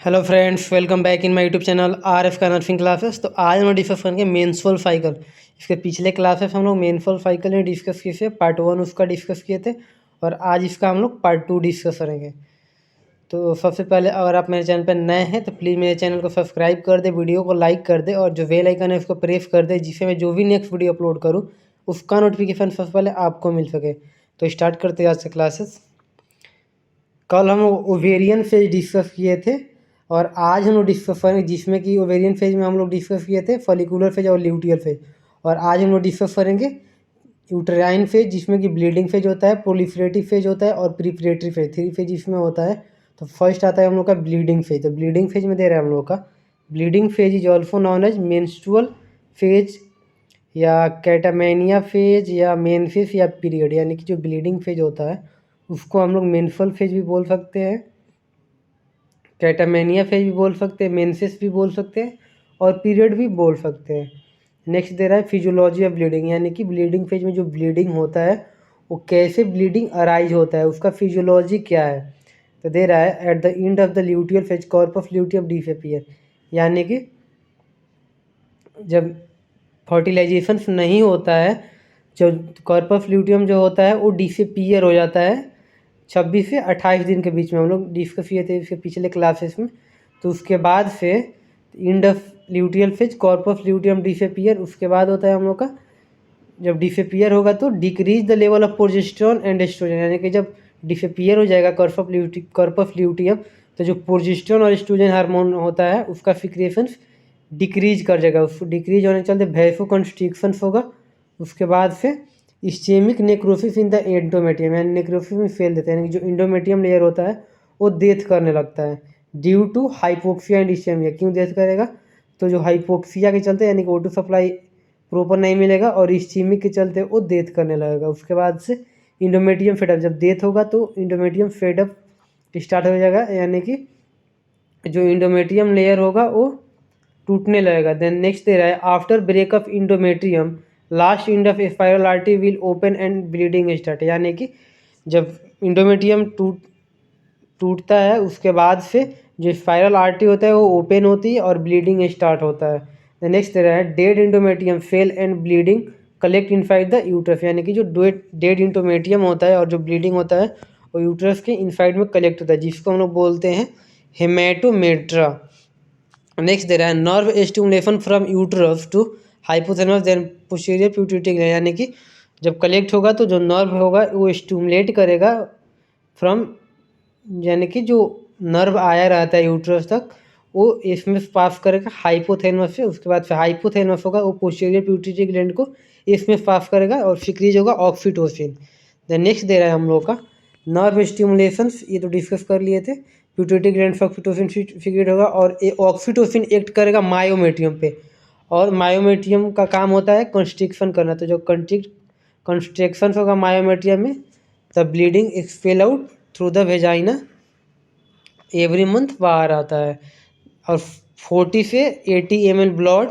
Hello friends, welcome back in my YouTube channel R F का nursing classes. तो आज हम लोग डिस्कस करेंगे मेंस्ट्रुअल साइकिल। इसके पिछले क्लासेस हम लोग मेंस्ट्रुअल साइकिल में डिस्कस किए थे, पार्ट 1 उसका डिस्कस किए थे और आज इसका हम लोग पार्ट 2 डिस्कस करेंगे। तो सबसे पहले अगर आप मेरे चैनल पर नए हैं तो प्लीज़ मेरे चैनल को सब्सक्राइब कर दे, वीडियो को लाइक कर दे और जो बेल आइकन है उसको प्रेस कर दे, जिससे मैं जो भी नेक्स्ट वीडियो अपलोड करूँ उसका नोटिफिकेशन सबसे पहले आपको मिल सके। तो स्टार्ट करते हैं आज से क्लासेस। कल हम लोग ओवेरियन फेज डिस्कस किए थे और आज हम लोग डिस्कस करेंगे, जिसमें कि ओवेरियन फेज में हम लोग डिस्कस किए थे फॉलिकुलर फेज और ल्यूटियल फेज। और आज हम लोग डिस्कस करेंगे यूट्राइन फेज, जिसमें कि ब्लीडिंग फेज होता है, प्रोलिफरेटिव फेज होता है और प्रीपरेटरी फेज, 3 फेज इसमें होता है। तो फर्स्ट आता है हम लोग का ब्लीडिंग फेज। तो ब्लीडिंग फेज में दे रहा है हम लोग का bleeding phase is also known as menstrual phase या कैटामेनिया फेज या मेनफेज या पीरियड, यानी कि जो ब्लीडिंग फेज होता है उसको हम लोग मेंस्ट्रुअल फेज भी बोल सकते हैं, कैटामेनिया फेज भी बोल सकते हैं, मेंसेस भी बोल सकते हैं और पीरियड भी बोल सकते हैं। नेक्स्ट दे रहा है फिजियोलॉजी ऑफ ब्लीडिंग, यानी कि ब्लीडिंग फेज में जो ब्लीडिंग होता है वो कैसे ब्लीडिंग अराइज होता है, उसका फिजियोलॉजी क्या है। तो दे रहा है eight the end of the luteal phase corpus luteum disappear, यानी कि जब फर्टिलाइजेशन नहीं होता है, जो कॉर्पस ल्यूटियम जो होता है वो डिसअपीयर हो जाता है 26 से 28 दिन के बीच में। हम लोग डिस्कस किए थे इसके पिछले क्लासेस में। तो उसके बाद से end of luteal phase corpus luteum disappear, उसके बाद होता है हम लोग का जब डिसअपीयर होगा तो decrease the level of progesterone and oestrogen, यानी कि जब डिसअपीयर हो जाएगा कॉर्पस ल्यूटियम तो जो प्रोजेस्टेरोन और एस्ट्रोजन हार्मोन होता है उसका सिक्रेशन डिक्रीज कर जाएगा। उसको डिक्रीज होने के चलते वैसोकंस्ट्रिक्शन होगा। उसके बाद से ischaemic necrosis in the endometrium, यानी नेक्रोसिस में फेल देता है, यानी कि जो इंडोमेट्रियम लेयर होता है वो डेथ करने लगता है due to hypoxia and ischaemia. क्यों डेथ करेगा? तो जो हाइपोक्सिया के चलते, यानी कि O2 सप्लाई प्रॉपर नहीं मिलेगा और इस्चेमिक के चलते वो डेथ करने लगेगा। उसके बाद से इंडोमेट्रियम फेडअप, जब डेथ होगा तो इंडोमेट्रियम फेडअप स्टार्ट हो जाएगा, यानी कि जो इंडोमेट्रियम लेयर होगा वो टूटने लगेगा। देन नेक्स्ट दे रहा है after breakup endometrium last end of spiral artery will open and bleeding start, यानी कि जब इंडोमेट्रियम टूटता है उसके बाद से जो स्पाइरल आर्टरी होता है वो ओपन होती है और ब्लीडिंग स्टार्ट होता है। द नेक्स्ट दे रहा है dead endometrium fail and bleeding collect inside the uterus, यानी कि जो डेड इंडोमेट्रियम होता है और जो ब्लीडिंग होता है वो यूट्रस के इनसाइड में कलेक्ट होता है, जिसको हम लोग बोलते हैं हेमेटोमेट्रा। नेक्स्ट दे रहा है nerve stimulation from uterus to hypothalamus then posterior pituitary gland, यानी कि जब कलेक्ट होगा तो जो नर्व होगा वो स्टिमुलेट करेगा फ्रॉम, यानी कि जो नर्व आया रहता है यूट्रस तक वो इसमें पास करेगा हाइपोथैलेमस से। उसके बाद फिर हाइपोथैलेमस होगा वो पोस्टीरियर पिट्यूटरी ग्लैंड को इसमें पास करेगा और सिक्रीज होगा ऑक्सीटोसिन। देन नेक्स्ट दे रहा है हम लोग का नर्व स्टिमुलेशन, ये तो डिस्कस कर लिए थे। पिट्यूटरी ग्लैंड से ऑक्सीटोसिन सिक्रीट होगा और ये ऑक्सीटोसिन एक्ट करेगा मायोमेट्रियम पे, और मायोमेट्रियम का काम होता है कंस्ट्रिक्शन करना। तो जो कंस्ट्रक्शन होगा मायोमेट्रियम में the bleeding expel out through the vagina every month बाहर आता है। और 40 से 80 ml ब्लड,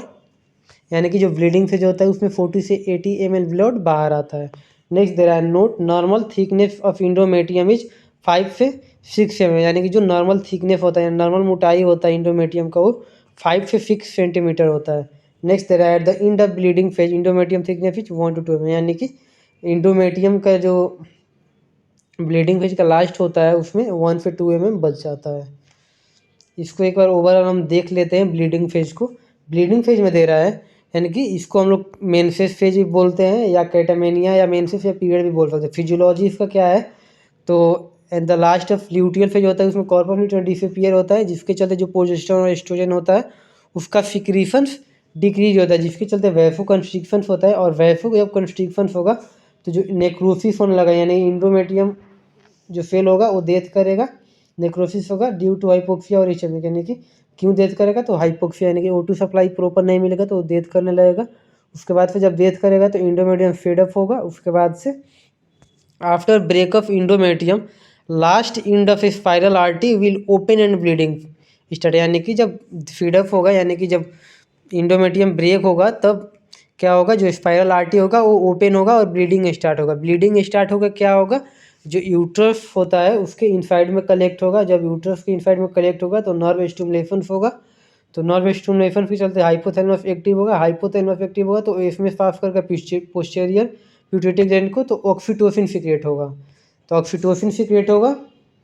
यानी कि जो ब्लीडिंग फेज होता है उसमें 40 से 80 ml ब्लड बाहर आता है। नेक्स्ट दे रहा है note normal thickness of endometrium is 5 से 6 mm, यानी कि जो नॉर्मल थिकनेस होता है, नॉर्मल मोटाई होता है इंडोमेट्रियम का वो 5 से 6 सेंटीमीटर होता है। नेक्स्ट दे रहा है eight the end of bleeding phase endometrium thickness is 1 to 2 mm, यानी कि इंडोमेट्रियम का जो ब्लीडिंग फेज का लास्ट होता है उसमें 1 से 2 mm बच जाता है। इसको एक बार ओवरऑल हम देख लेते हैं ब्लीडिंग फेज को। ब्लीडिंग फेज में दे रहा है, यानी कि इसको हम लोग मेंसेस फेज भी बोलते हैं या कैटामेनिया या मेंसेस या पीरियड भी बोल सकते हैं। फिजियोलॉजी इसका क्या है, तो at the last of luteal phase होता है उसमें कॉर्पस ल्यूटियम डिसअपीयर होता है, जिसके चलते जो प्रोजेस्टेरोन और एस्ट्रोजन होता है उसका सिक्रीशंस डिक्रीज होता है, जिसके चलते वैसोकंस्ट्रिक्शन होता है। और वैसो जब कंस्ट्रिक्शन होगा तो जो नेक्रोसिस होने लगा, यानी इंडोमेट्रियम जो फेल होगा वो डेथ करेगा, नेक्रोसिस होगा ड्यू टू हाइपोक्सिया और इस्चेमिक, यानी कि क्यों डेथ करेगा तो हाइपोक्सिया, यानी कि O2 सप्लाई प्रॉपर नहीं मिलेगा तो वो डेथ करने लगेगा। उसके बाद फिर जब डेथ करेगा तो इंडोमेट्रियम फेडअप होगा। उसके बाद से after breakup endometrium last end of spiral artery will open and bleeding start, यानी कि जब फीडअप होगा, यानी कि जब इंडोमेट्रियम ब्रेक होगा तब क्या होगा, जो स्पाइरल आर्टरी होगा वो ओपन होगा और ब्लीडिंग स्टार्ट होगा। ब्लीडिंग स्टार्ट होगा क्या होगा, जो यूट्रस होता है उसके इनसाइड में कलेक्ट होगा। जब यूट्रस के इनसाइड में कलेक्ट होगा तो नर्व स्टिमुलेशन होगा। तो नर्व स्टिमुलेशन के चलते हाइपोथैलेमस एक्टिव होगा। हाइपोथैलेमस एक्टिव होगा तो इसमें पास करके पोस्टीरियर पिट्यूटरी ग्लैंड को, तो ऑक्सीटोसिन सीक्रेट होगा। तो ऑक्सीटोसिन सीक्रेट होगा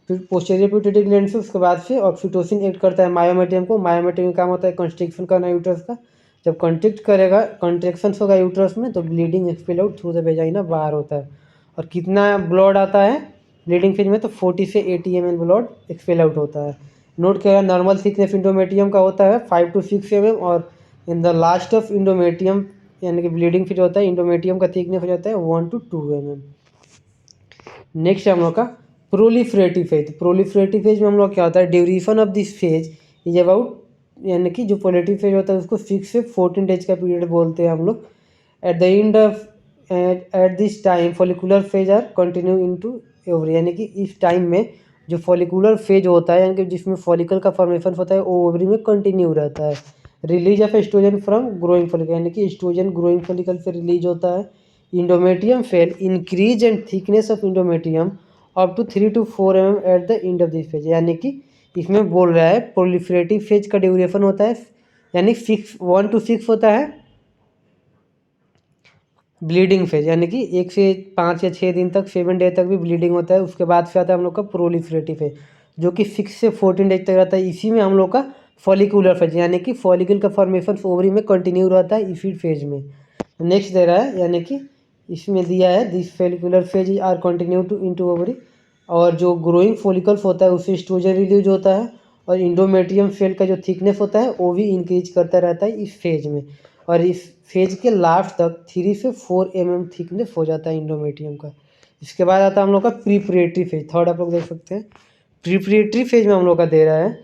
फिर पोस्टीरियर पिट्यूटरी ग्लैंड से। उसके बाद से ऑक्सीटोसिन एक्ट करता है मायोमेटियम को। मायोमेटियम का काम होता है कंस्ट्रिक्शन करना यूट्रस का। जब कंट्रिक्ट करेगा, कंट्रेक्शन होगा यूट्रस में, तो bleeding expel out through the vagina बाहर होता है। और कितना ब्लड आता है ब्लीडिंग फेज में, तो 40 से 80 ml ब्लड एक्सपेल आउट होता है। नोट किया, नॉर्मल थिकनेस इंडोमेट्रियम का होता है 5 to 6 mm, और in the last of endometrium यानी कि ब्लीडिंग फेज होता है, इंडोमेट्रियम का थिकनेस हो जाता है 1 to 2 mm। नेक्स्ट है हम लोग का प्रोलिफरेटिव फेज। प्रोलिफरेटिव फेज में हम लोग क्या होता है, duration of this phase is about, यानी कि जो प्रोलिफरेटिव फेज होता है उसको 6 से 14 डेज का पीरियड बोलते हैं हम लोग। At the end of at this time follicular phase are continue into ovary, यानी कि इस टाइम में जो फॉलिकुलर फेज होता है, यानी कि जिसमें फॉलिकल का फॉर्मेशन होता है, वो ओवरी में कंटिन्यू रहता है। Release of oestrogen from growing follicle, यानी कि एस्ट्रोजन ग्रोइंग फॉलिकल से रिलीज होता है। Endometrium fail increase and thickness of endometrium up to 3 to 4 mm at the end of this phase, यानी कि इसमें बोल रहा है प्रोलिफरेटिव फेज का ड्यूरेशन होता है यानी 1 to 6 होता है ब्लीडिंग फेज, यानी कि 1 से 5 या 6 दिन तक 7 डे तक भी ब्लीडिंग होता है। उसके बाद से आता है हम लोग का प्रोलिफरेटिव फेज, जो कि 6 से 14 डेज तक रहता है। इसी में हम लोग का फॉलिकुलर फेज, यानी कि फॉलिकल का फॉर्मेशन ओवरी में कंटिन्यू रहता है इसी फेज में। नेक्स्ट दे रहा है, यानी कि इसमें दिया है this follicular phase are continue to into ovary, और जो ग्रोइंग फॉलिकल्स होता है उससे एस्ट्रोजन रिलीज होता है, और इंडोमेट्रियम सेल का जो थिकनेस होता है वो भी इंक्रीज करता रहता है इस फेज में। और इस फेज के लास्ट तक 3 से 4 mm थिकनेस हो जाता है इंडोमेट्रियम का। इसके बाद आता है हम लोग का प्रीपरेटरी फेज। थर्ड आप लोग देख सकते हैं प्रीपरेटरी फेज में हम लोग का दे रहा है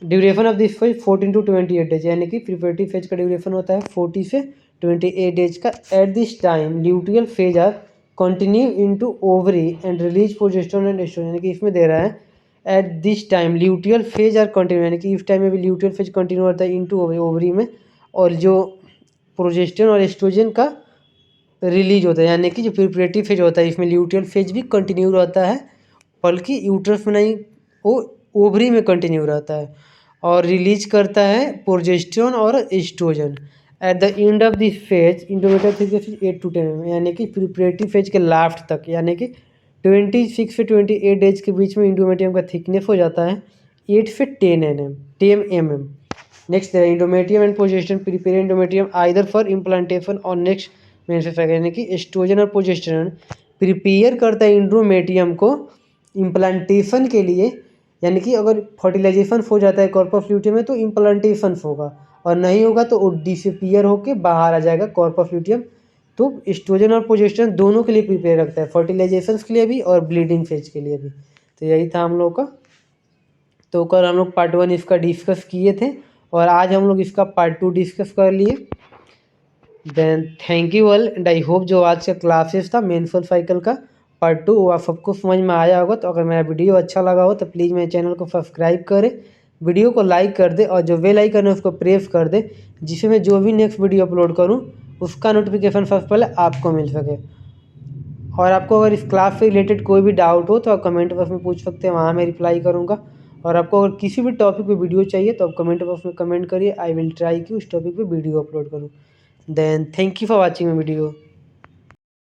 duration of this phase 14 to 28 days, यानी कि प्रीपरेटरी फेज का ड्यूरेशन होता है 40 से 28 डेज का। At this time luteal phase are continue into ovary and release progesterone and oestrogen, यानी कि इसमें दे रहा है at this time luteal phase are continue, यानी कि इस टाइम में भी ल्यूटियल फेज कंटिन्यू होता है इनटू ओवरी में, और जो प्रोजेस्टेरोन और एस्ट्रोजन का रिलीज होता है, यानी कि जो प्रीपरेटरी फेज होता है इसमें ल्यूटियल फेज भी कंटिन्यू रहता है, बल्कि यूट्रस में नहीं, वो ओवरी में कंटिन्यू रहता है, और रिलीज करता है प्रोजेस्टेरोन और oestrogen. At the end of this phase endometrium thickness 8 to 10 mm, यानी कि प्रीपरेटरी फेज के लास्ट तक, यानी कि 26 से 28 डेज के बीच में इंडोमेट्रियम का थिकनेस हो जाता है 8 से 10 mm। नेक्स्ट है endometrium and progesterone prepare endometrium either for implantation और नेक्स्ट मैन्युफैक्चर, यानी कि एस्ट्रोजन और प्रोजेस्टेरोन प्रिपेयर करता है इंडोमेट्रियम को इम्प्लांटेशन के लिए, यानी कि अगर फर्टिलाइजेशन हो जाता है कॉर्पस ल्यूटियम में तो इम्प्लांटेशन होगा, और नहीं होगा तो वो डिसअपीयर होकर बाहर आ जाएगा कॉर्पस ल्यूटियम। तो एस्ट्रोजन और प्रोजेस्टेरोन दोनों के लिए प्रिपेयर रखता है, फर्टिलाइजेशन के लिए भी और ब्लीडिंग फेज के लिए भी। तो यही था हम लोग का। तो कल हम लोग पार्ट 1 इसका डिस्कस किए थे, और आज हम लोग इसका पार्ट 2 डिस्कस कर लिए। Then thank you all, and I hope जो आज का क्लासेस था मेंस्ट्रुअल साइकिल का पार्ट 2 वो आप सबको समझ में आया होगा। तो अगर मेरा वीडियो अच्छा लगा हो तो प्लीज़ मेरे चैनल को सब्सक्राइब करें, वीडियो को लाइक कर दे, और जो बेल आइकन है उसको प्रेस कर दे, जिससे मैं जो भी नेक्स्ट वीडियो अपलोड करूँ उसका नोटिफिकेशन सबसे पहले आपको मिल सके। और आपको अगर इस क्लास से रिलेटेड कोई भी डाउट हो तो आप कमेंट बॉक्स में पूछ सकते हैं, वहाँ मैं रिप्लाई करूँगा। और आपको अगर किसी भी टॉपिक पे वीडियो चाहिए तो आप कमेंट बॉक्स में कमेंट करिए, आई विल ट्राई कि उस टॉपिक पे वीडियो अपलोड करूँ। Then thank you for watching my video.